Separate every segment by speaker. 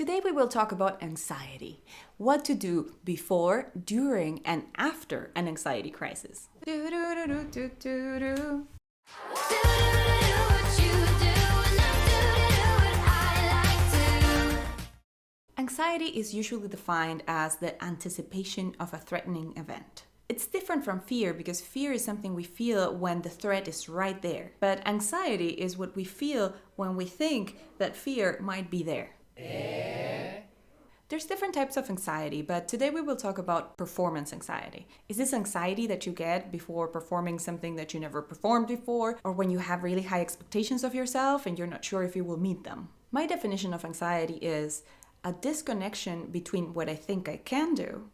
Speaker 1: Today we will talk about anxiety, what to do before, during, and after an anxiety crisis. Anxiety is usually defined as the anticipation of a threatening event. It's different from fear because fear is something we feel when the threat is right there. But anxiety is what we feel when we think that fear might be there. There's different types of anxiety, but today we will talk about performance anxiety. Is this anxiety that you get before performing something that you never performed before, or when you have really high expectations of yourself and you're not sure if you will meet them? My definition of anxiety is a disconnection between what I think I can do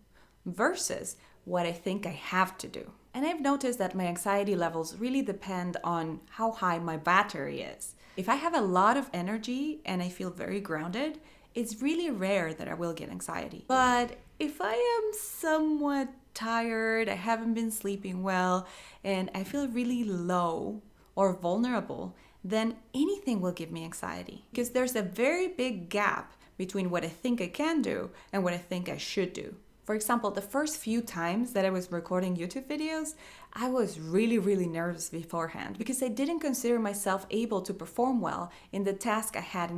Speaker 1: versus what I think I have to do. And I've noticed that my anxiety levels really depend on how high my battery is. If I have a lot of energy and I feel very grounded, it's really rare that I will get anxiety. But if I am somewhat tired, I haven't been sleeping well, and I feel really low or vulnerable, then anything will give me anxiety. Because there's a very big gap between what I think I can do and what I think I should do. For example, the first few times that I was recording YouTube videos, I was really nervous beforehand because I didn't consider myself able to perform well in the task I had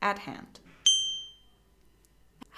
Speaker 1: at hand.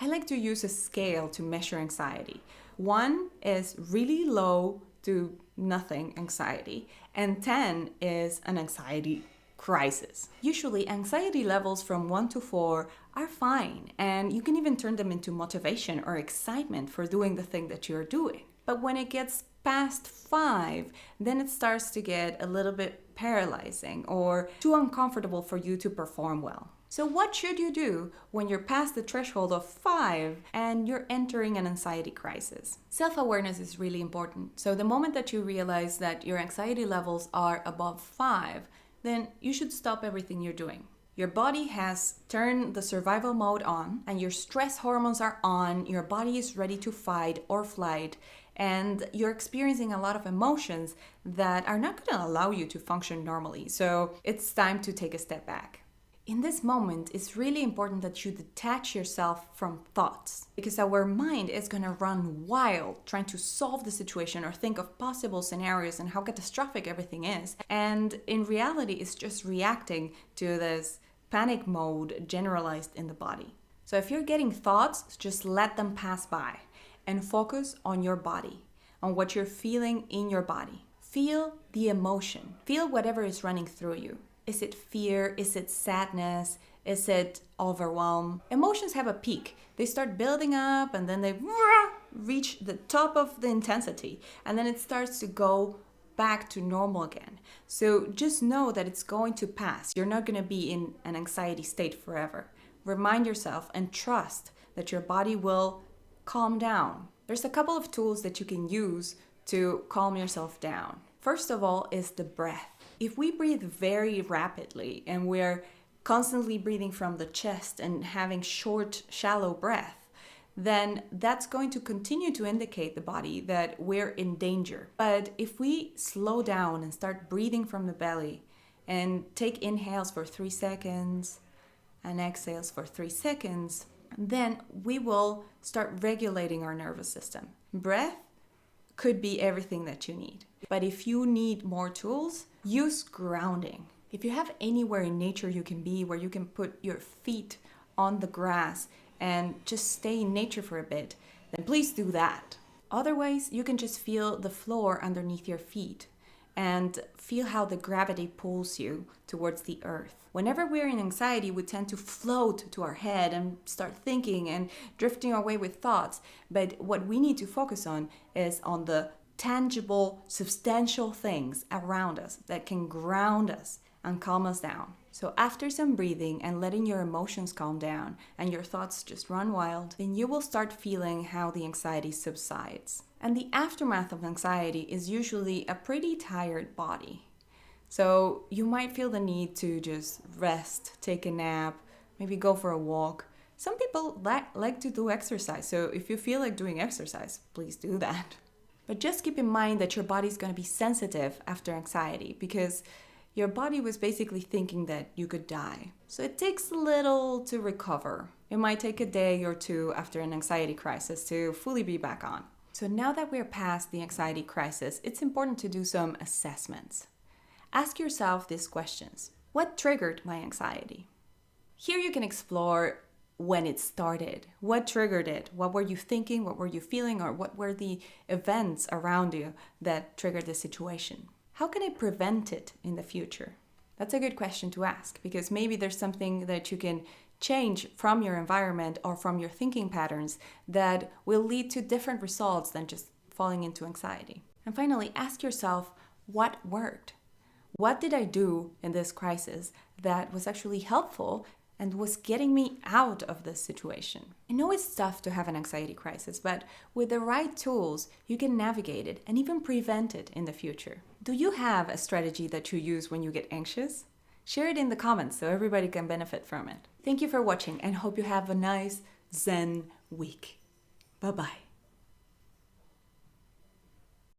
Speaker 1: I like to use a scale to measure anxiety. 1 is really low to nothing anxiety, and 10 is an anxiety crisis. Usually, anxiety levels from 1 to 4 are fine, and you can even turn them into motivation or excitement for doing the thing that you're doing. But when it gets past 5, then it starts to get a little bit paralyzing or too uncomfortable for you to perform well. So what should you do when you're past the threshold of 5 and you're entering an anxiety crisis? Self-awareness is really important. So the moment that you realize that your anxiety levels are above 5, then you should stop everything you're doing. Your body has turned the survival mode on and your stress hormones are on, your body is ready to fight or flight, and you're experiencing a lot of emotions that are not going to allow you to function normally. So it's time to take a step back. In this moment, it's really important that you detach yourself from thoughts because our mind is going to run wild trying to solve the situation or think of possible scenarios and how catastrophic everything is. And in reality, it's just reacting to this panic mode generalized in the body. So if you're getting thoughts, just let them pass by and focus on your body, on what you're feeling in your body. Feel the emotion. Feel whatever is running through you. Is it fear? Is it sadness? Is it overwhelm? Emotions have a peak. They start building up and then they reach the top of the intensity. And then it starts to go back to normal again. So just know that it's going to pass. You're not going to be in an anxiety state forever. Remind yourself and trust that your body will calm down. There's a couple of tools that you can use to calm yourself down. First of all is the breath. If we breathe very rapidly and we're constantly breathing from the chest and having short, shallow breath, then that's going to continue to indicate the body that we're in danger. But if we slow down and start breathing from the belly and take inhales for 3 seconds and exhales for 3 seconds, then we will start regulating our nervous system. Breath could be everything that you need. But if you need more tools, use grounding. If you have anywhere in nature you can be where you can put your feet on the grass and just stay in nature for a bit, then please do that. Otherwise, you can just feel the floor underneath your feet and feel how the gravity pulls you towards the earth. Whenever we're in anxiety, we tend to float to our head and start thinking and drifting away with thoughts. But what we need to focus on is on the tangible, substantial things around us that can ground us and calm us down. So after some breathing and letting your emotions calm down and your thoughts just run wild, then you will start feeling how the anxiety subsides. And the aftermath of anxiety is usually a pretty tired body. So you might feel the need to just rest, take a nap, maybe go for a walk. Some people like to do exercise, so if you feel like doing exercise, please do that. But just keep in mind that your body's going to be sensitive after anxiety because your body was basically thinking that you could die. So it takes a little to recover. It might take a day or two after an anxiety crisis to fully be back on. So now that we're past the anxiety crisis, it's important to do some assessments. Ask yourself these questions. What triggered my anxiety? Here you can explore when it started. What triggered it? What were you thinking? What were you feeling? Or what were the events around you that triggered the situation? How can I prevent it in the future? That's a good question to ask, because maybe there's something that you can change from your environment or from your thinking patterns that will lead to different results than just falling into anxiety. And finally, ask yourself, what worked? What did I do in this crisis that was actually helpful and was getting me out of this situation? I know it's tough to have an anxiety crisis, but with the right tools, you can navigate it and even prevent it in the future. Do you have a strategy that you use when you get anxious? Share it in the comments so everybody can benefit from it. Thank you for watching and hope you have a nice Zen week. Bye-bye.